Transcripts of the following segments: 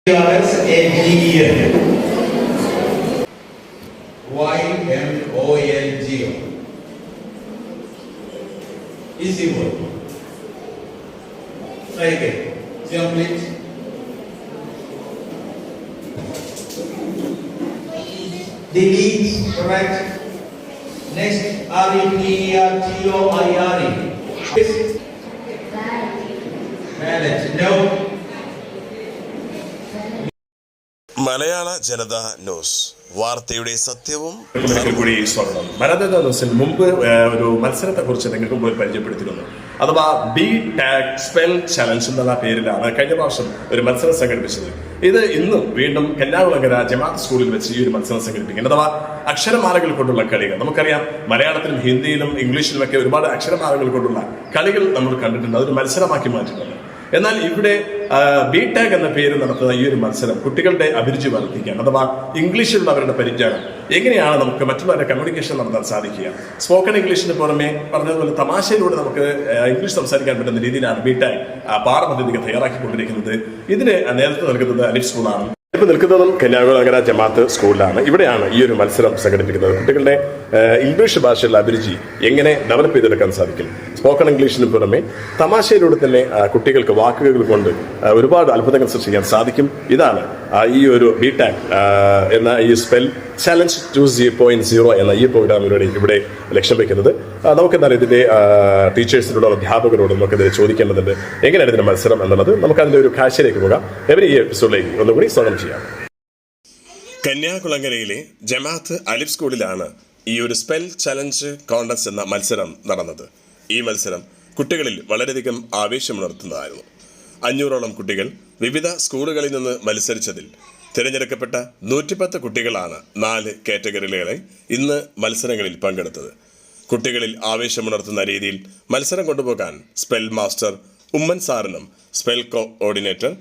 YMOLGO. Easy word. Try again. Jump please. Delete. Correct. Next. REPERTOIRE. Valid. No. Malayala Janata news വാർത്തയുടെ സത്യവും കൂടി സ്വാഗതം. മലയാള ജനത ന്യൂസിൽ മുമ്പ് ഒരു മത്സരത്തെ കുറിച്ച് നിങ്ങൾക്ക് മുമ്പ് പരിചയപ്പെടുത്തിയിരുന്നു. അഥവാ ബി ടാഗ് സ്പെൽ ചലഞ്ച് എന്ന പേരിലാണ് കഴിഞ്ഞ പ്രാവശ്യം ഒരു മത്സരം സംഘടിപ്പിച്ചത്. ഇത് ഇന്നും വീണ്ടും കന്യാകുളങ്ങര ജമാഅത്ത് സ്കൂളിൽ വെച്ച് ഈ ഒരു മത്സരം സംഘടിപ്പിക്കുന്നത്. അഥവാ അക്ഷരമാലകൾ കൊണ്ടുള്ള കളികൾ. നമുക്കറിയാം മലയാളത്തിലും ഹിന്ദിയിലും ഇംഗ്ലീഷിലും ഒക്കെ ഒരുപാട് അക്ഷരമാലകൾ കൊണ്ടുള്ള കളികൾ നമ്മൾ കണ്ടിട്ടുണ്ട്. അതൊരു മത്സരമാക്കി മാറ്റിയിട്ടുണ്ട്. എന്നാൽ ഇവിടെ ബി ടാഗ് എന്ന പേര് നടത്തുന്ന ഈ ഒരു മത്സരം കുട്ടികളുടെ അഭിരുചി വർദ്ധിക്കാൻ, അഥവാ ഇംഗ്ലീഷിലുള്ള അവരുടെ പരിജ്ഞാനം എങ്ങനെയാണ് നമുക്ക് മറ്റുള്ളവരുടെ കമ്മ്യൂണിക്കേഷൻ നടത്താൻ സാധിക്കുക, സ്പോക്കൺ ഇംഗ്ലീഷിന് പുറമെ പറഞ്ഞതുപോലെ തമാശയിലൂടെ നമുക്ക് ഇംഗ്ലീഷ് സംസാരിക്കാൻ പറ്റുന്ന രീതിയിലാണ് ബി ടാഗ് പാഠപദ്ധതികൾ തയ്യാറാക്കിക്കൊണ്ടിരിക്കുന്നത്. ഇതിന് നേതൃത്വം നൽകുന്നത് അലിഫ് സ്കൂളാണ്. ഇപ്പോൾ നിൽക്കുന്നതും കന്യാകുളങ്ങര ജമാഅത്ത് സ്കൂളിലാണ്. ഇവിടെയാണ് ഈ ഒരു മത്സരം സംഘടിപ്പിക്കുന്നത്. കുട്ടികളുടെ ഇംഗ്ലീഷ് ഭാഷയുള്ള അഭിരുചി എങ്ങനെ ഡെവലപ്പ് ചെയ്തെടുക്കാൻ സാധിക്കും, സ്പോക്കൺ ഇംഗ്ലീഷിന് പുറമെ തമാശയിലൂടെ തന്നെ കുട്ടികൾക്ക് വാക്കുകൾ കൊണ്ട് ഒരുപാട് അത്ഭുതങ്ങൾ സൃഷ്ടിക്കാൻ സാധിക്കും. ഇതാണ് ഈ ഒരു ബി ടാഗ് എന്ന ഈ സ്പെൽ ചലഞ്ച് 2.0 എന്ന ഈ പ്രോഗ്രാമിലൂടെ ഇവിടെ ലക്ഷ്യം വെക്കുന്നത്. നമുക്കെന്തായാലും ഇതിന്റെ ടീച്ചേഴ്സിനോടും അധ്യാപകരോടും നമുക്കിതിനെ ചോദിക്കേണ്ടതുണ്ട് എങ്ങനെയാണ് ഇതിന്റെ മത്സരം എന്നുള്ളത്. നമുക്ക് അതിന്റെ ഒരു കാഴ്ചയിലേക്ക് പോകാം. ഈ എപ്പിസോഡിലേക്ക് ഒന്നുകൂടി സ്വാഗതം ചെയ്യാം. കന്യാകുളങ്ങരയിലെ ജമാഅത്ത് അലിഫ് സ്കൂളിലാണ് ഈ ഒരു സ്പെൽ ചലഞ്ച് കോൺടെസ്റ്റ് എന്ന മത്സരം നടന്നത്. ഈ മത്സരം കുട്ടികളിൽ വളരെയധികം ആവേശമുണർത്തുന്നതായിരുന്നു. 500ഓളം കുട്ടികൾ വിവിധ സ്കൂളുകളിൽ നിന്ന് മത്സരിച്ചതിൽ തിരഞ്ഞെടുക്കപ്പെട്ട 110 കുട്ടികളാണ് 4 കാറ്റഗറികളെ ഇന്ന് മത്സരങ്ങളിൽ പങ്കെടുത്തത്. കുട്ടികളിൽ ആവേശമുണർത്തുന്ന രീതിയിൽ മത്സരം കൊണ്ടുപോകാൻ സ്പെൽ മാസ്റ്റർ ഉമ്മൻ സാറിനും സ്പെൽ കോർഡിനേറ്റർ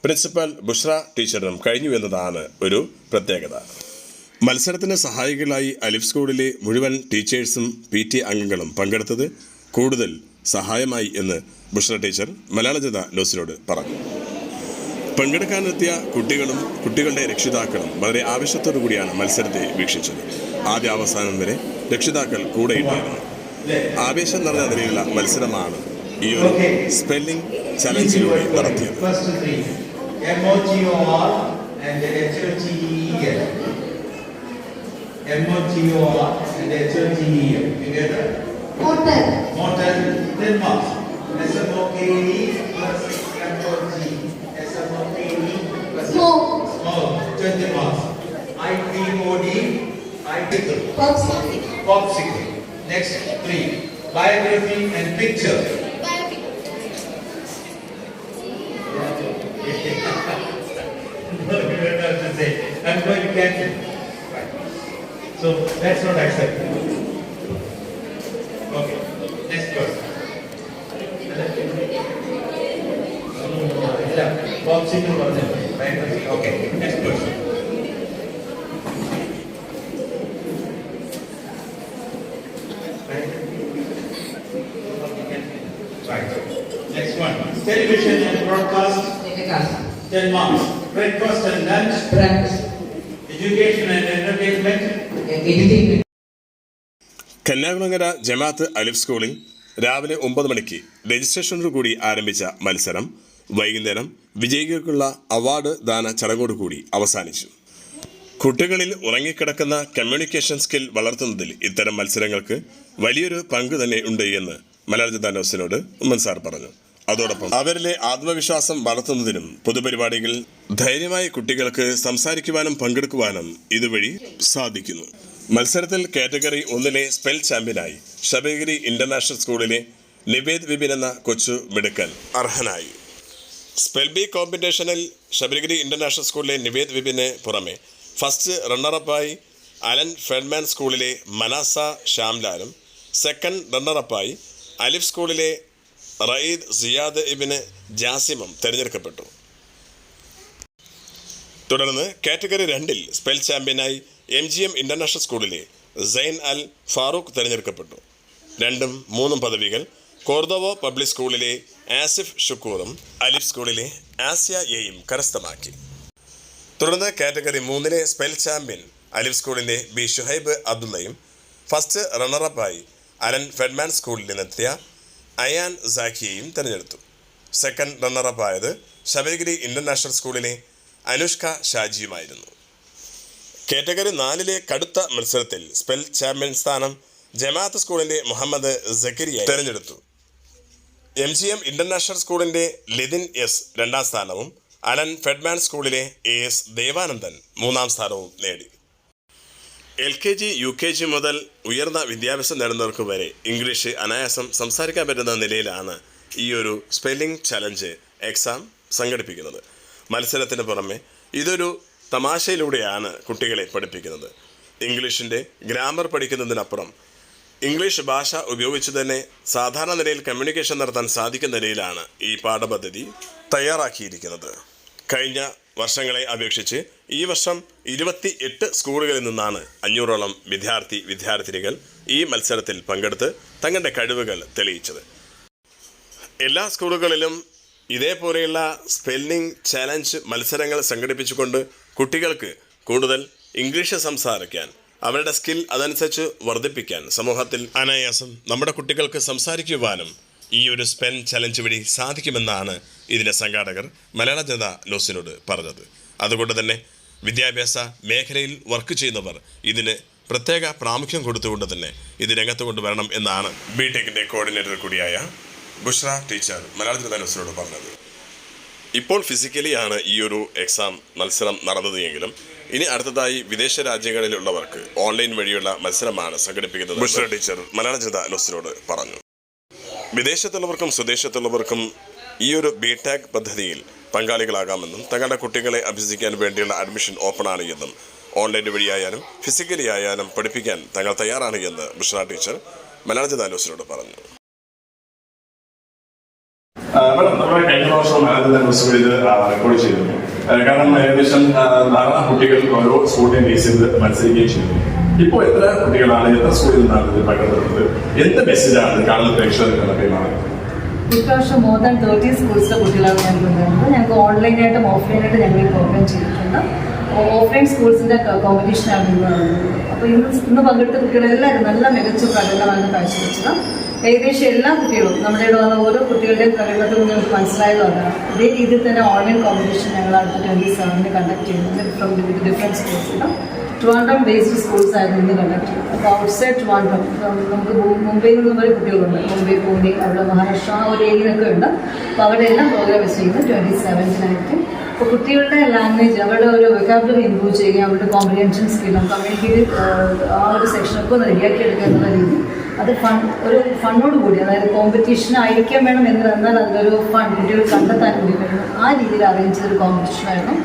പ്രിൻസിപ്പൽ ബുഷ്ര ടീച്ചറിനും കഴിഞ്ഞു എന്നതാണ് ഒരു പ്രത്യേകത. മത്സരത്തിന് സഹായികളായി അലിഫ് സ്കൂളിലെ മുഴുവൻ ടീച്ചേഴ്സും PT അംഗങ്ങളും പങ്കെടുത്തത് കൂടുതൽ സഹായമായി എന്ന് ബുഷ്ര ടീച്ചർ മലയാള ജനത ന്യൂസിനോട് പറഞ്ഞു. പങ്കെടുക്കാനെത്തിയ കുട്ടികളും കുട്ടികളുടെ രക്ഷിതാക്കളും വളരെ ആവേശത്തോടു കൂടിയാണ് മത്സരത്തെ വീക്ഷിച്ചത്. ആദ്യ അവസാനം വരെ രക്ഷിതാക്കൾ കൂടെയുണ്ടായിരുന്നു. ആവേശം നിറഞ്ഞ നിലയിലുള്ള മത്സരമാണ് ഈ ഒരു സ്പെല്ലിംഗ് ചലഞ്ചിലൂടെ നടത്തിയത്. Smoke. 20 marks. IPOD. Popsicle. Next 3. Biography and picture. I'm going to catch it. So that's not acceptable. Okay. Next person. Popsicle or biography. Okay. Next person. Right. Next one. Television and broadcast. 10 marks. Breakfast and lunch. Education and entertainment. Kanyakulangara ജമാഅത്ത് അലിഫ് സ്കൂളിൽ രാവിലെ 9 മണിക്ക് രജിസ്ട്രേഷനോടുകൂടി ആരംഭിച്ച മത്സരം വൈകുന്നേരം വിജയികൾക്കുള്ള award ദാന ചടങ്ങോടുകൂടി അവസാനിച്ചു. കുട്ടികളിൽ ഉറങ്ങിക്കിടക്കുന്ന കമ്മ്യൂണിക്കേഷൻ സ്കിൽ വളർത്തുന്നതിൽ ഇത്തരം മത്സരങ്ങൾക്ക് വലിയൊരു പങ്ക് തന്നെ ഉണ്ട് എന്ന് മലയാള ജനത ന്യൂസിനോട് ഉമ്മൻ സാർ പറഞ്ഞു. അതോടൊപ്പം അവരിലെ ആത്മവിശ്വാസം വളർത്തുന്നതിനും പൊതുപരിപാടികളിൽ ധൈര്യമായി കുട്ടികൾക്ക് സംസാരിക്കുവാനും പങ്കെടുക്കുവാനും ഇതുവഴി സാധിക്കുന്നു. മത്സരത്തിൽ കാറ്റഗറി 1 സ്പെൽ ചാമ്പ്യനായി ശബരിഗിരി ഇന്റർനാഷണൽ സ്കൂളിലെ നിവേദ് വിപിൻ എന്ന കൊച്ചു മിടുക്കൻ അർഹനായി. സ്പെൽ ബി കോമ്പറ്റീഷനിൽ ശബരിഗിരി ഇന്റർനാഷണൽ സ്കൂളിലെ നിവേദ് വിപിന് പുറമെ ഫസ്റ്റ് റണ്ണറപ്പായി അലൻ ഫെഡ്മാൻ സ്കൂളിലെ മനാസ ശ്യാംലാലും സെക്കൻഡ് റണ്ണറപ്പായി അലിഫ് സ്കൂളിലെ റയീദ് സിയാദ് ഇബിന് ജാസിമും തിരഞ്ഞെടുക്കപ്പെട്ടു. തുടർന്ന് കാറ്റഗറി 2 സ്പെൽ ചാമ്പ്യനായി MGM ഇന്റർനാഷണൽ സ്കൂളിലെ സൈൻ അൽ ഫാറൂഖ് തിരഞ്ഞെടുക്കപ്പെട്ടു. 2ഉം 3ഉം പദവികൾ കോർദോവോ പബ്ലിക് സ്കൂളിലെ ആസിഫ് ഷുക്കൂറും അലിഫ് സ്കൂളിലെ ആസിയ എയും കരസ്ഥമാക്കി. തുടർന്ന് കാറ്റഗറി 3 സ്പെൽ ചാമ്പ്യൻ അലിഫ് സ്കൂളിൻ്റെ ബി ഷുഹൈബ് അബ്ദുള്ളയും ഫസ്റ്റ് റണ്ണറപ്പായി അലൻ ഫെഡ്മാൻ സ്കൂളിൽ നിന്നെത്തിയ അയാൻ സാഖിയെയും തിരഞ്ഞെടുത്തു. സെക്കൻഡ് റണ്ണറപ്പായത് ശബരിഗിരി ഇന്റർനാഷണൽ സ്കൂളിലെ അനുഷ്ക ഷാജിയുമായിരുന്നു. കാറ്റഗറി 4 കടുത്ത മത്സരത്തിൽ സ്പെൽ ചാമ്പ്യൻ സ്ഥാനം ജമാഅത്ത് സ്കൂളിൻ്റെ മുഹമ്മദ് സക്കരിയ തിരഞ്ഞെടുത്തു. MGM ഇന്റർനാഷണൽ സ്കൂളിൻ്റെ ലിതിൻ എസ് 2ാം സ്ഥാനവും അലൻ ഫെഡ്മാൻ സ്കൂളിലെ AS ദേവാനന്ദൻ 3ാം സ്ഥാനവും നേടി. LKG UKG മുതൽ ഉയർന്ന വിദ്യാഭ്യാസം നേടുന്നവർക്ക് വരെ ഇംഗ്ലീഷ് അനായാസം സംസാരിക്കാൻ പറ്റുന്ന നിലയിലാണ് ഈ ഒരു സ്പെല്ലിംഗ് ചലഞ്ച് എക്സാം സംഘടിപ്പിക്കുന്നത്. മത്സരത്തിന് പുറമെ ഇതൊരു തമാശയിലൂടെയാണ് കുട്ടികളെ പഠിപ്പിക്കുന്നത്. ഇംഗ്ലീഷിൻ്റെ ഗ്രാമർ പഠിക്കുന്നതിനപ്പുറം ഇംഗ്ലീഷ് ഭാഷ ഉപയോഗിച്ച് തന്നെ സാധാരണ നിലയിൽ കമ്മ്യൂണിക്കേഷൻ നടത്താൻ സാധിക്കുന്ന നിലയിലാണ് ഈ പാഠപദ്ധതി തയ്യാറാക്കിയിരിക്കുന്നത്. കഴിഞ്ഞ വർഷങ്ങളെ അപേക്ഷിച്ച് ഈ വർഷം 28 സ്കൂളുകളിൽ നിന്നാണ് 500ഓളം വിദ്യാർത്ഥിനികൾ ഈ മത്സരത്തിൽ പങ്കെടുത്ത് തങ്ങളുടെ കഴിവുകൾ തെളിയിച്ചത്. എല്ലാ സ്കൂളുകളിലും ഇതേപോലെയുള്ള സ്പെല്ലിംഗ് ചാലഞ്ച് മത്സരങ്ങൾ സംഘടിപ്പിച്ചുകൊണ്ട് കുട്ടികൾക്ക് കൂടുതൽ ഇംഗ്ലീഷ് സംസാരിക്കാൻ, അവരുടെ സ്കിൽ അതനുസരിച്ച് വർദ്ധിപ്പിക്കാൻ, സമൂഹത്തിൽ അനായാസം നമ്മുടെ കുട്ടികൾക്ക് സംസാരിക്കുവാനും ഈ ഒരു സ്പെൽ ചലഞ്ച് വഴി സാധിക്കുമെന്നാണ് ഇതിൻ്റെ സംഘാടകർ മലയാള ജനത ന്യൂസിനോട് പറഞ്ഞത്. അതുകൊണ്ട് തന്നെ വിദ്യാഭ്യാസ മേഖലയിൽ വർക്ക് ചെയ്യുന്നവർ ഇതിന് പ്രത്യേക പ്രാമുഖ്യം കൊടുത്തുകൊണ്ട് തന്നെ ഇത് രംഗത്ത് കൊണ്ടുവരണം എന്നാണ് ബിടെക്കിൻ്റെ കോർഡിനേറ്റർ കൂടിയായ ബുഷ്ര ടീച്ചർ മലയാള ജനത ന്യൂസിനോട് പറഞ്ഞത്. ഇപ്പോൾ ഫിസിക്കലിയാണ് ഈ ഒരു എക്സാം മത്സരം നടന്നത് എങ്കിലും ഇനി അടുത്തതായി വിദേശ രാജ്യങ്ങളിലുള്ളവർക്ക് ഓൺലൈൻ വഴിയുള്ള മത്സരമാണ് സംഘടിപ്പിക്കുന്നത് ബുഷ്ര ടീച്ചർ മലയാള ജനത ന്യൂസിനോട് പറഞ്ഞു. വിദേശത്തുള്ളവർക്കും സ്വദേശത്തുള്ളവർക്കും ഈ ഒരു ബിടെക് പദ്ധതിയിൽ പങ്കാളികളാകാമെന്നും തങ്ങളുടെ കുട്ടികളെ അഭ്യസിക്കാൻ വേണ്ടിയുള്ള അഡ്മിഷൻ ഓപ്പണാണ് എന്നും ഓൺലൈൻ വഴിയായാലും ഫിസിക്കലി ആയാലും പഠിപ്പിക്കാൻ തങ്ങൾ തയ്യാറാണ് എന്ന് ബുഷ്ര ടീച്ചർ മലയാള ജനത ന്യൂസിനോട് പറഞ്ഞു. നമ്മുടെ കഴിഞ്ഞ വർഷം മലയാള ന്യൂസ് ഇത് റെക്കോർഡ് ചെയ്തിരുന്നു. കാരണം ഏകദേശം ധാരാളം കുട്ടികൾ ഓരോ സ്കൂളിനെ ബേസ് ചെയ്ത് മത്സരിക്കുകയും ചെയ്തു. ഇപ്പോൾ എത്ര കുട്ടികളാണ്, എത്ര സ്കൂളിൽ നിന്നാണ് ഇത് പങ്കെടുക്കുന്നത്, എന്ത് മെസ്സേജാണ് കാണുന്ന പ്രേക്ഷകർക്ക് കൈമാറുന്നത്? ഇപ്രാവശ്യം മോർ ദാൻ 30 സ്കൂൾസിലെ കുട്ടികളാണ് ഞങ്ങൾക്ക് ഉണ്ടായിരുന്നത്. ഞങ്ങൾക്ക് ഓൺലൈനായിട്ടും ഓഫ്ലൈനായിട്ടും ഞങ്ങൾ ഈ പ്രോഗ്രാം ചെയ്തിട്ടുണ്ട്. ഓഫ്ലൈൻ സ്കൂൾസിൻ്റെ കോമ്പറ്റീഷനാണ് ഇന്ന് നടന്നത്. അപ്പോൾ ഇന്ന് പങ്കെടുത്ത കുട്ടികളെല്ലാവരും നല്ല മികച്ച പ്രകടനമാണ് കാഴ്ചവെച്ചത്. ഏകദേശം എല്ലാ കുട്ടികളും നമ്മുടെ ഇവിടെ വന്ന ഓരോ കുട്ടികളുടെയും പ്രകടനത്തിൽ നിങ്ങൾക്ക് മനസ്സിലായതോ അതാണ്. ഇതേ രീതിയിൽ തന്നെ ഓൺലൈൻ കോമ്പറ്റീഷൻ ഞങ്ങൾ അടുത്ത 27 കണ്ടക്ട് ചെയ്യുന്നുണ്ട്. ഫ്രം ഡിഫറെൻറ്റ് സ്കൂൾസിലും ട്രിവാൻഡ്രം ബേസ്ഡ് സ്കൂൾസ് ആയിരുന്നു ഇന്ന് കണ്ടക്ട് ചെയ്യുന്നത്. അപ്പോൾ ഔട്ട്സൈഡ് ട്രിവാൻഡ്രം നമുക്ക് മുംബൈയിൽ നിന്ന് വരെ കുട്ടികളുണ്ട്. മുംബൈ, പൂനെ, അവിടെ മഹാരാഷ്ട്ര ആ ഒരു ഏരിയയിലൊക്കെ ഉണ്ട്. അപ്പോൾ അവിടെ എല്ലാം പ്രോഗ്രാം ചെയ്യുന്നത് 27 അപ്പോൾ കുട്ടികളുടെ ലാംഗ്വേജ്, അവരുടെ ഒരു വൊക്കാബുലറി ഇമ്പ്രൂവ് ചെയ്യുക, അവരുടെ കോമ്പ്രിഹെൻഷൻ സ്കില്ലും കമ്മ്യൂണിക്കേറ്റ് ആ ഒരു സെക്ഷനൊക്കെ ഒന്ന് റെഡിയാക്കി എടുക്കുക എന്നുള്ള രീതി അത് ഒരു ഫണ്ണോട് കൂടി, അതായത് കോമ്പറ്റീഷൻ ആയിരിക്കാൻ വേണം എന്നാൽ അതിലൊരു ഫൺ കുട്ടികൾ കണ്ടെത്താൻ കൂടി കഴിയും. ആ രീതിയിൽ അറേഞ്ച് ചെയ്തൊരു കോമ്പറ്റീഷനായിരുന്നു.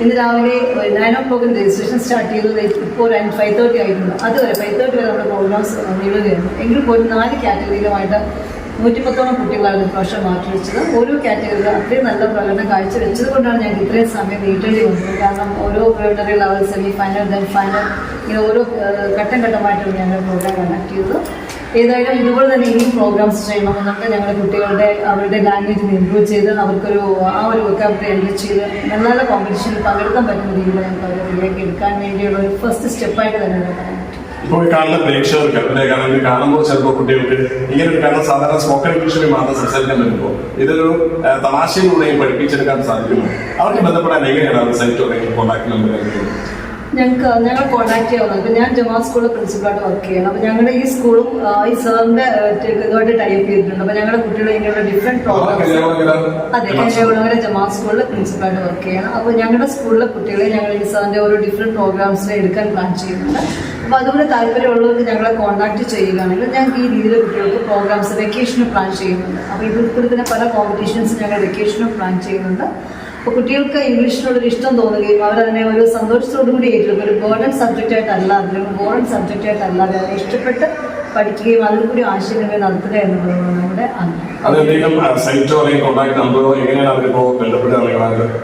ഇന്ന് രാവിലെ 9 o'clock രജിസ്ട്രേഷൻ സ്റ്റാർട്ട് ചെയ്തത് ഇപ്പോൾ 5:30 ആയിട്ടുണ്ട്. അതുവരെ 5:30 വരെ നമ്മുടെ പ്രോഗ്രാംസ് നീളുകയായിരുന്നു. എങ്കിൽ പോലും 4 കാറ്റഗറിയിലുമായിട്ട് 110ഓളം കുട്ടികളാണ് ഇപ്രാവശ്യം മാറ്റിവെച്ചത്. ഓരോ കാറ്റഗറിയിലും അത്രയും നല്ല പ്രകടനം കാഴ്ചവെച്ചത് കൊണ്ടാണ് ഞങ്ങൾക്ക് ഇത്രയും സമയം നീട്ടേണ്ടി വന്നത്. കാരണം ഓരോ preliminary level, semi final, then final, ഇങ്ങനെ ഓരോ ഘട്ടമായിട്ടാണ് ഞങ്ങൾ പ്രോഗ്രാം കണ്ടക്ട് ചെയ്തത്. ഏതായാലും ഇതുപോലെ തന്നെ ഇനിയും പ്രോഗ്രാംസ് ചെയ്യണമെന്നുണ്ട്. ഞങ്ങളുടെ കുട്ടികളുടെ അവരുടെ ലാംഗ്വേജിന് ഇമ്പ്രൂവ് ചെയ്ത് അവർക്കൊരു ആ ഒരു വൊക്കാബുലറി എൻറിച്ച് ചെയ്ത് നല്ല നല്ല കോമ്പറ്റീഷനിൽ പങ്കെടുക്കാൻ പറ്റുന്ന രീതിയിൽ ഞങ്ങൾക്ക് അവരെ റെഡിയാക്കി എടുക്കാൻ വേണ്ടിയുള്ള ഒരു ഫസ്റ്റ് സ്റ്റെപ്പായിട്ട് തന്നെ പറയാൻ പറ്റും. ഇപ്പോൾ കാണുന്ന പ്രേക്ഷകർക്ക് കാരണം കാണുമ്പോൾ ചിലപ്പോൾ കുട്ടികൾക്ക് ഇങ്ങനെ ഒരു കാരണം സാധാരണ സ്പോക്കൺ ഇംഗ്ലീഷിൽ മാത്രം സംസാരിക്കാൻ പറ്റുമ്പോൾ ഇതൊരു തമാശയിലൂടെയും പഠിപ്പിച്ചെടുക്കാൻ സാധിക്കുന്നു. അവർക്ക് ബന്ധപ്പെടാൻ എങ്ങനെയാണ് സൈറ്റ് കോൺടാക്ട് നമ്പർ? ഞങ്ങൾ കോൺടാക്ട് ചെയ്യാവുന്നത്. ഇപ്പം ഞാൻ ജമാഅത്ത് സ്കൂളിൽ പ്രിൻസിപ്പളായിട്ട് വർക്ക് ചെയ്യണം. അപ്പോൾ ഞങ്ങളുടെ ഈ സ്കൂളും ഈ സാറിൻ്റെ ഇതുമായിട്ട് ടൈപ്പ് ചെയ്തിട്ടുണ്ട്. അപ്പോൾ ഞങ്ങളുടെ കുട്ടികൾ ഇങ്ങനെയുള്ള ഡിഫറെൻറ്റ് പ്രോഗ്രാംസ്, അതെ, കന്യാകുളങ്ങര ജമാഅത്ത് സ്കൂളിൽ പ്രിൻസിപ്പളായിട്ട് വർക്ക് ചെയ്യണം. അപ്പോൾ ഞങ്ങളുടെ സ്കൂളിലെ കുട്ടികളെ ഞങ്ങൾ ഈ സാറിൻ്റെ ഓരോ ഡിഫറെൻറ്റ് പ്രോഗ്രാംസിനെ എടുക്കാൻ പ്ലാൻ ചെയ്യുന്നുണ്ട്. അപ്പോൾ അതുപോലെ താല്പര്യമുള്ളവർക്ക് ഞങ്ങളെ കോൺടാക്ട് ചെയ്യുകയാണെങ്കിൽ ഞങ്ങൾക്ക് ഈ രീതിയിൽ കുട്ടികൾക്ക് പ്രോഗ്രാംസ് വെക്കേഷന് പ്ലാൻ ചെയ്യുന്നുണ്ട്. അപ്പോൾ ഇതിൽ തന്നെ പല കോമ്പറ്റീഷൻസ് ഞങ്ങൾ വെക്കേഷനും പ്ലാൻ ചെയ്യുന്നുണ്ട്. അപ്പോൾ കുട്ടികൾക്ക് ഇംഗ്ലീഷിനോടൊരു ഇഷ്ടം തോന്നുകയും അവരതിനെ ഒരു സന്തോഷത്തോടു കൂടി ഏറ്റെടുക്കും. ഒരു ബേർഡൻ സബ്ജക്റ്റായിട്ടല്ലാതെ, ഒരു ബോർഡൻ സബ്ജക്റ്റായിട്ടല്ലാതെ അവരെ ഇഷ്ടപ്പെട്ട് പഠിക്കുകയും അതിൽ കൂടി ആശയവിനിമയം നടത്തുക എന്നുള്ളതാണ് നമ്മുടെ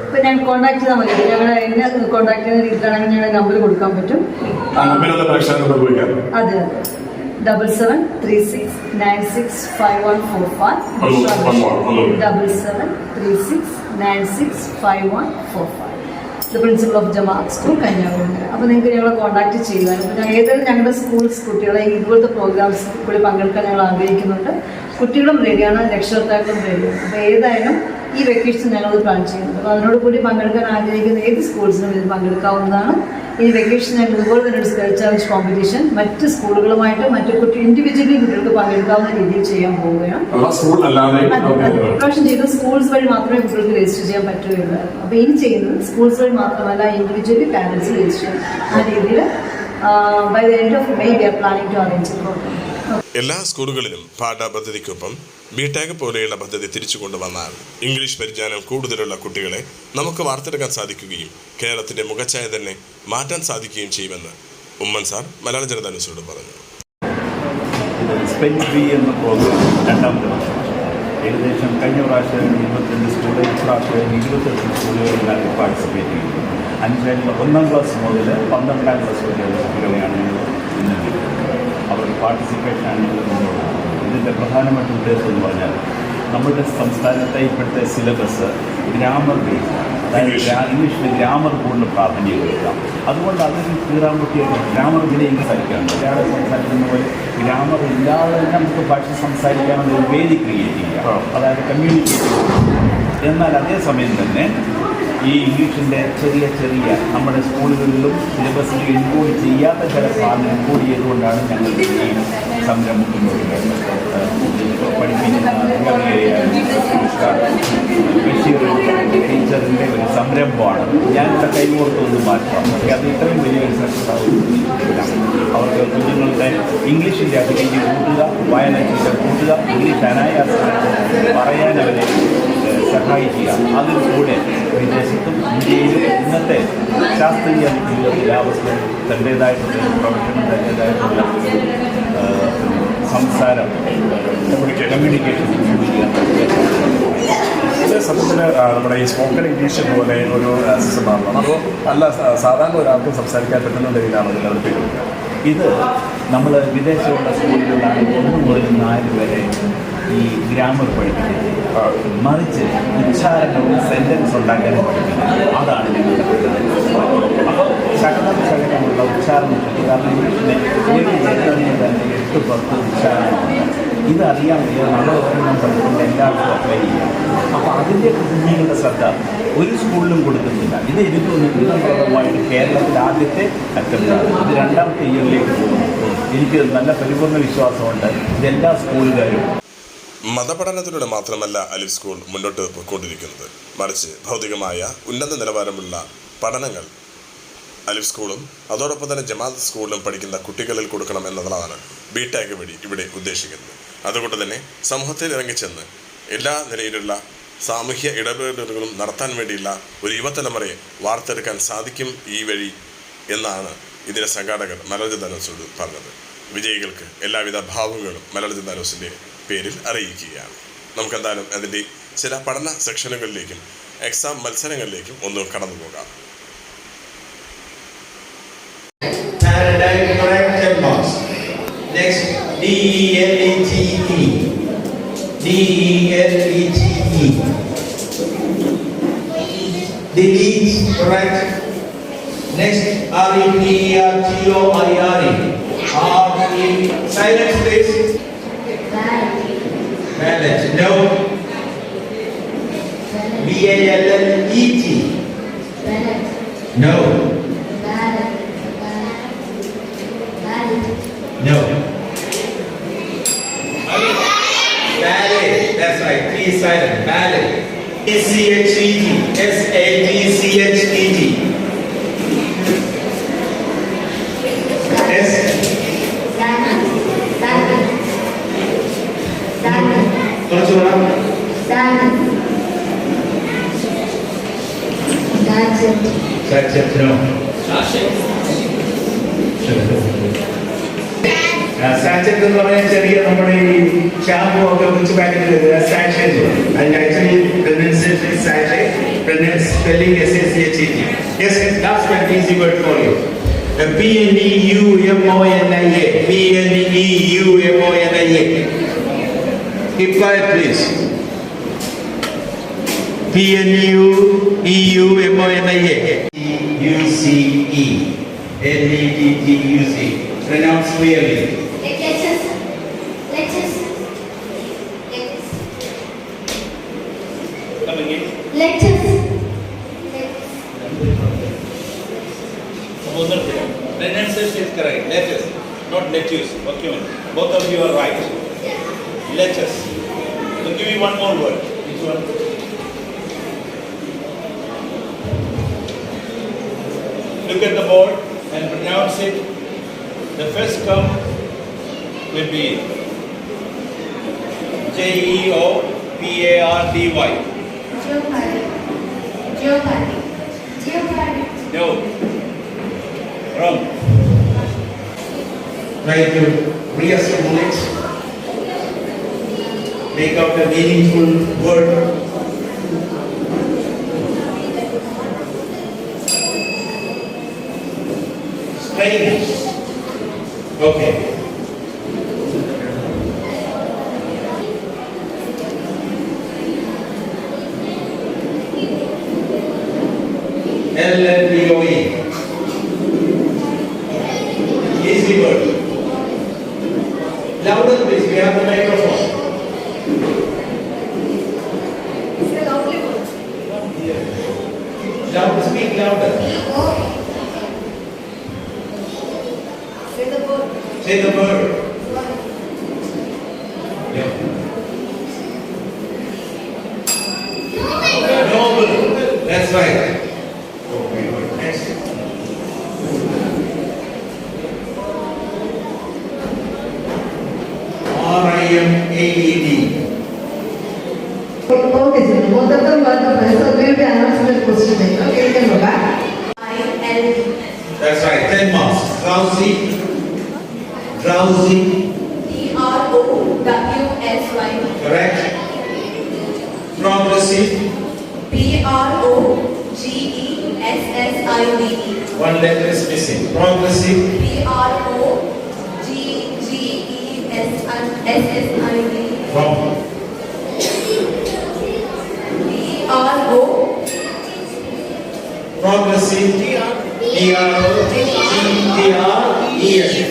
ഇപ്പം ഞാൻ കോൺടാക്ട് ചെയ്താൽ മതി. ഞങ്ങൾ എന്നെ കോൺടാക്ട് ചെയ്യുന്ന രീതിയിലാണെങ്കിൽ ഞങ്ങളുടെ നമ്പർ കൊടുക്കാൻ പറ്റും. അതെ, 7736965145 7736965145. The principal of Jamaat to Kanyakumari. അപ്പോൾ നിങ്ങൾക്ക് ഞങ്ങളെ കോൺടാക്ട് ചെയ്യുവാനും ഞാൻ ഏതായാലും ഞങ്ങളുടെ സ്കൂൾസ് കുട്ടികളെ ഇതുപോലത്തെ പ്രോഗ്രാംസ് കൂടി പങ്കെടുക്കാൻ ഞങ്ങൾ ആഗ്രഹിക്കുന്നുണ്ട്. കുട്ടികളും റെഡിയാണ്, രക്ഷകർത്താക്കളും റെഡിയാണ്. അപ്പോൾ ഏതായാലും ഈ വെക്കേഷൻ ഞങ്ങളത് പ്ലാൻ ചെയ്യുന്നുണ്ട്. അപ്പോൾ അതിനോട് കൂടി പങ്കെടുക്കാൻ ആഗ്രഹിക്കുന്ന ഏത് സ്കൂൾസിനും ഇത് പങ്കെടുക്കാവുന്നതാണ്. ഈ വെക്കേഷൻ ഞങ്ങൾ ഇതുപോലെ തന്നെ ഒരു സ്പെൽ ചാലഞ്ച് കോമ്പറ്റീഷൻ മറ്റ് സ്കൂളുകളുമായിട്ട് മറ്റ് ഇൻഡിവിജ്വലി കുട്ടികൾക്ക് പങ്കെടുക്കാവുന്ന രീതിയിൽ ചെയ്യാൻ പോവുകയാണ്. ഇപ്രാവശ്യം ചെയ്ത സ്കൂൾസ് വഴി മാത്രമേ കുട്ടികൾക്ക് രജിസ്റ്റർ ചെയ്യാൻ പറ്റുകയുള്ളൂ. അപ്പോൾ ഇനി ചെയ്യുന്നത് സ്കൂൾസ് വഴി മാത്രമല്ല, ഇൻഡിവിജ്വലി പാരൻസ് രജിസ്റ്റർ ചെയ്യും. ആ രീതിയിൽ by the end of May we are planning to arrange a programme. എല്ലാ സ്കൂളുകളിലും പാഠപദ്ധതിക്കൊപ്പം ബിടെക് പോലെയുള്ള പദ്ധതി തിരിച്ചു കൊണ്ടുവന്നാൽ ഇംഗ്ലീഷ് പരിജ്ഞാനം കൂടുതലുള്ള കുട്ടികളെ നമുക്ക് വാർത്തെടുക്കാൻ സാധിക്കുകയും കേരളത്തിന്റെ മുഖച്ഛായ തന്നെ മാറ്റാൻ സാധിക്കുകയും ചെയ്യുമെന്ന് ഉമ്മൻ സാർ മലയാള ജനതാ ന്യൂസിനോട് പറഞ്ഞു. സ്പെൽ ബി എന്ന പ്രോഗ്രാം രണ്ടാമത്തെ വർഷം ഏകദേശം കഴിഞ്ഞ പ്രാവശ്യം 22 സ്കൂളുകൾ, ഇപ്രാവശ്യം 28 സ്കൂളുകളിലാണ് പാർട്ടിസിപ്പേറ്റ് ചെയ്യുന്നത്. 1-ാം ക്ലാസ് മുതൽ 12ാം ക്ലാസ് വരെയുള്ള കുട്ടികളെയാണ് ഇന്ന് അവരുടെ പാർട്ടിസിപ്പേഷനാണ് ഇതിൻ്റെ പ്രധാനപ്പെട്ട ഉദ്ദേശം എന്ന് പറഞ്ഞാൽ നമ്മുടെ സംസ്ഥാനത്തെ ഇപ്പോഴത്തെ സിലബസ് ഗ്രാമർ ബേസ്, അതായത് ഇംഗ്ലീഷിൽ ഗ്രാമർ കൂടുതൽ പ്രാധാന്യം കൊടുക്കാം. അതുകൊണ്ട് അതൊരു തീരാൻ പറ്റിയ ഗ്രാമർ ഇതിലേക്ക് സംസാരിക്കാറുണ്ട്. ഒരാളെ സംസാരിക്കുന്ന പോലെ ഗ്രാമർ ഇല്ലാതെ തന്നെ നമുക്ക് ഭാഷ സംസാരിക്കാനുള്ള ഒരു വേദി ക്രിയേറ്റ് ചെയ്യാം, അതായത് കമ്മ്യൂണിക്കേറ്റ്. എന്നാൽ അതേസമയം തന്നെ ഈ ഇംഗ്ലീഷിൻ്റെ ചെറിയ നമ്മുടെ സ്കൂളുകളിലും സിലബസിൽ ഇൻക്ലൂഡ് ചെയ്യാത്ത ചില സാധനം ഇൻക്ലൂഡ് ചെയ്തുകൊണ്ടാണ് ഞങ്ങൾ ഈ സംരംഭം പഠിപ്പിക്കുന്ന ബഷീർ ടീച്ചറിൻ്റെ ഒരു സംരംഭമാണ്. ഞാനിവിടെ കൈകോർത്തൊന്ന് മാറ്റാം. പക്ഷേ അത് ഇത്രയും വലിയൊരു സക്സസ് അവർക്ക് കുഞ്ഞുങ്ങളുടെ ഇംഗ്ലീഷിൻ്റെ അഭിനയം കൂട്ടുക, വായനയുടെ കൂട്ടുക, ഇംഗ്ലീഷ് അനായാസമായിട്ട് പറയാനവരെ സഹായിക്കുക. അതിന് കൂടെ വിദേശത്തും ഇന്ത്യയിലും ഇന്നത്തെ ശാസ്ത്രീയ ജീവിതത്തിലെ അവസ്ഥ തൻ്റേതായിട്ടുള്ള പ്രൊഫഷനും തൻ്റേതായിട്ടുള്ള സംസാരം കമ്മ്യൂണിക്കേഷൻ സത്യത്തിൽ നമ്മുടെ ഈ സ്പോക്കൺ ഇംഗ്ലീഷ് പോലെ ഒരു സിസ്റ്റമാണ്. അപ്പോൾ അല്ല സാധാരണ ഒരാൾക്കും സംസാരിക്കാൻ പറ്റുന്ന രീതിയിലാണ് ഇത് ഡെവലപ്പ്. ഇത് നമ്മൾ വിദേശമുള്ള സ്കൂളുകളിലാണ് 1 മുതൽ 4 വരെ ഈ ഗ്രാമർ പഠിപ്പിക്കുന്നത്. മറിച്ച് ഉച്ചാരണവും സെൻറ്റൻസ് ഉണ്ടാക്കാനും പഠിപ്പിക്കുന്നത്. അതാണ് ഞങ്ങളുടെ അപ്പോൾ ശകലമുള്ള ഉച്ചാരണം. കാരണം ഇംഗ്ലീഷിലെ ഒരു ലെറ്ററിന് തന്നെ 8-10 ഉച്ചാരണമുണ്ട്. ഇതറിയാൻ വയ്യ നമ്മൾ ഒരെണ്ണം പഠിക്കുമ്പോൾ എല്ലാവർക്കും അപ്ലൈ ചെയ്യാം. അപ്പോൾ അതിൻ്റെ കുഞ്ഞുങ്ങളുടെ ശ്രദ്ധ ഒരു സ്കൂളിലും കൊടുക്കുന്നില്ല. ഇത് എനിക്ക് തോന്നുന്നു ഇതന്ത്രമായിട്ട് കേരളത്തിൽ ആദ്യത്തെ അറ്റംപ്റ്റാണ്. ഇത് 2ാമത്തെ ഇയറിലേക്ക് പോകുന്നു. എനിക്ക് നല്ല പരിപൂർണ്ണ വിശ്വാസമുണ്ട് ഇതെല്ലാ സ്കൂളുകാരും. മതപഠനത്തിലൂടെ മാത്രമല്ല അലിഫ് സ്കൂൾ മുന്നോട്ട് പോയിക്കൊണ്ടിരിക്കുന്നത്, മറിച്ച് ഭൗതികമായ ഉന്നത നിലവാരമുള്ള പഠനങ്ങൾ അലിഫ് സ്കൂളും അതോടൊപ്പം തന്നെ ജമാഅത്ത് സ്കൂളിലും പഠിക്കുന്ന കുട്ടികളിൽ കൊടുക്കണം എന്നതാണ് ബിടെക് വഴി ഇവിടെ ഉദ്ദേശിക്കുന്നത്. അതുകൊണ്ട് തന്നെ സമൂഹത്തിൽ ഇറങ്ങിച്ചെന്ന് എല്ലാ നിലയിലുള്ള സാമൂഹ്യ ഇടപെടലുകളും നടത്താൻ വേണ്ടിയുള്ള ഒരു യുവതലമുറയെ വാർത്തെടുക്കാൻ സാധിക്കും ഈ വഴി എന്നാണ് ഇതിൻ്റെ സംഘാടകർ മലയാള ജനതാ ന്യൂസിനോട് പറഞ്ഞത്. വിജയികൾക്ക് എല്ലാവിധ ഭാവങ്ങളും മലയാള ജനതാ ന്യൂസിൻ്റെ പേരിൽ അറിയിക്കുകയാണ്. നമുക്കെന്തായാലും അതിൻ്റെ ചില പഠന സെക്ഷനുകളിലേക്കും എക്സാം മത്സരങ്ങളിലേക്കും ഒന്ന് കടന്നു പോകാം. Paradigm correct 10 marks. Next, D-E-L-E-T-E. D-E-L-E-T-E. Delete, correct. Next, R-E-P-E-R-T-O-I-R-E. R-E, silence please. Balance, no. B-A-L-L-E-T. No. No. Ballet. That's right. T is silent. Ballet. S-C-H-E-T. S-A-D-C-H-E-T. S. കുറച്ച് പറയാം. Satchet. No. സാച്ചറ്റ് എന്ന് പറഞ്ഞാൽ ചെറിയ നമ്മുടെ ഈ ഷാമ്പു ഒക്കെ കൊച്ചു പാക്കറ്റിൽ സാച്ചറ്റ്. അതിന്റെ actually pronunciation sachet, spelling S-A-C-H-E-T. Yes, last one easy word for you. P-N-E-U-M-O-N-I-A. P-N-E-U-M-O-N-I-A. Keep quiet please. P-N-E-U-M-O-N-I-A. Lettuce. Pronounce clearly. Lettuce. Lettuce. Come again. Lettuce. Pronunciation is correct. Lettuce, not lettuce. Okay, both of you are right. Lettuce. So give me one more word. Which one? Look at the board and pronounce it. The first come will be Jeopardy. Jeopardy. No. Wrong. Try to reassemble it. Make out a meaningful word. Strange. Okay. LLBOE. Easy word. Louder please, we have the microphone. Louder, speak louder. Say the word. Yeah. Noble. That's right. Okay, good. Next. RIMAED. Okay, sir. Both of them got the prize. So we will be announcing the question later. Okay, you can go back. ILD. That's right. 10 marks. Drowsy. Drowsy. PROWSY. Correct. Progressive. PROGESSIVE. One letter is missing. Progressive. PROGESSIVE. Wrong. Progressive. P-R-O-G-T-R-E-S.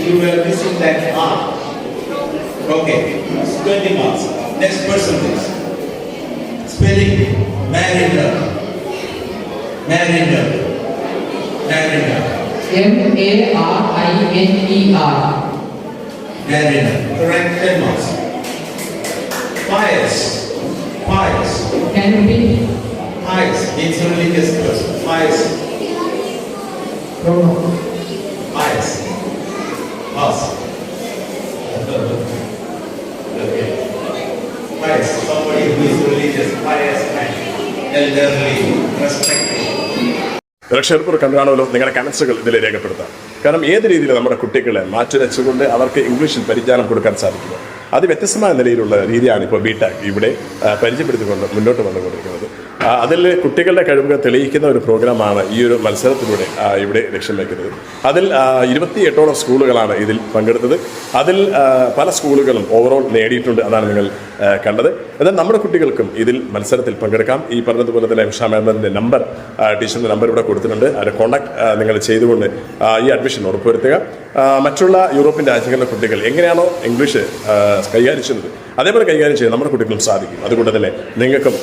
You were missing that R. Okay. 20 marks. Next person please. Spelling. Mariner. Mariner. Mariner. MARINER. Mariner. Correct. 10 marks. Pious. Pious. Can you repeat? Pious means a religious person. Pious. Pious. Us. Okay. Pious. Somebody who is religious. Pious man. Elderly. Respectful. രക്ഷകർപ്പൂർ കണ്ടാണല്ലോ നിങ്ങളുടെ കമൻസുകൾ ഇതിൽ രേഖപ്പെടുത്താം. കാരണം ഏത് രീതിയിൽ നമ്മുടെ കുട്ടികളെ മാറ്റിവെച്ചുകൊണ്ട് അവർക്ക് ഇംഗ്ലീഷിൽ പരിജ്ഞാനം കൊടുക്കാൻ സാധിക്കുക, അത് വ്യത്യസ്തമായ നിലയിലുള്ള രീതിയാണ് ഇപ്പോൾ ബിടെക് ഇവിടെ പരിചയപ്പെടുത്തിക്കൊണ്ട് മുന്നോട്ട് വന്നുകൊണ്ടിരിക്കുന്നത്. അതിൽ കുട്ടികളുടെ കഴിവുകൾ തെളിയിക്കുന്ന ഒരു പ്രോഗ്രാമാണ് ഈ ഒരു മത്സരത്തിലൂടെ ഇവിടെ ലക്ഷ്യം വയ്ക്കുന്നത്. അതിൽ 28ഓളം സ്കൂളുകളാണ് ഇതിൽ പങ്കെടുത്തത്. അതിൽ പല സ്കൂളുകളും ഓവറോൾ നേടിയിട്ടുണ്ട്. അതാണ് നിങ്ങൾ കണ്ടത്. എന്നാൽ നമ്മുടെ കുട്ടികൾക്കും ഇതിൽ മത്സരത്തിൽ പങ്കെടുക്കാം. ഈ പറഞ്ഞതുപോലെ തന്നെ ഉഷാ മാമിൻ്റെ നമ്പർ, ടീച്ചറിൻ്റെ നമ്പർ ഇവിടെ കൊടുത്തിട്ടുണ്ട്. അവരുടെ കോൺടാക്ട് നിങ്ങൾ ചെയ്തുകൊണ്ട് ഈ അഡ്മിഷൻ ഉറപ്പുവരുത്തുക. മറ്റുള്ള യൂറോപ്യൻ രാജ്യങ്ങളിലെ കുട്ടികൾ എങ്ങനെയാണോ ഇംഗ്ലീഷ് കൈകാര്യം ചെയ്യുന്നത് അതേപോലെ കൈകാര്യം ചെയ്യാൻ നമ്മുടെ കുട്ടികളും സാധിക്കും. അതുകൊണ്ട് തന്നെ നിങ്ങൾക്കും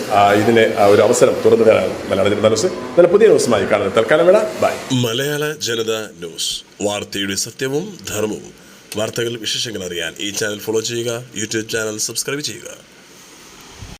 ഇതിന് ഒരു അവസരം തുറന്നു തരാൻ മലയാള ജനത ന്യൂസ് നല്ല പുതിയ ന്യൂസുമായി കാണുന്നത്. തൽക്കാലം വേണം. ബൈ. മലയാള ജനത ന്യൂസ്, വാർത്തയുടെ സത്യവും ധർമ്മവും. വാർത്തകൾ, വിശേഷങ്ങൾ അറിയാൻ ഈ ചാനൽ ഫോളോ ചെയ്യുക. യൂട്യൂബ് ചാനൽ സബ്സ്ക്രൈബ് ചെയ്യുക.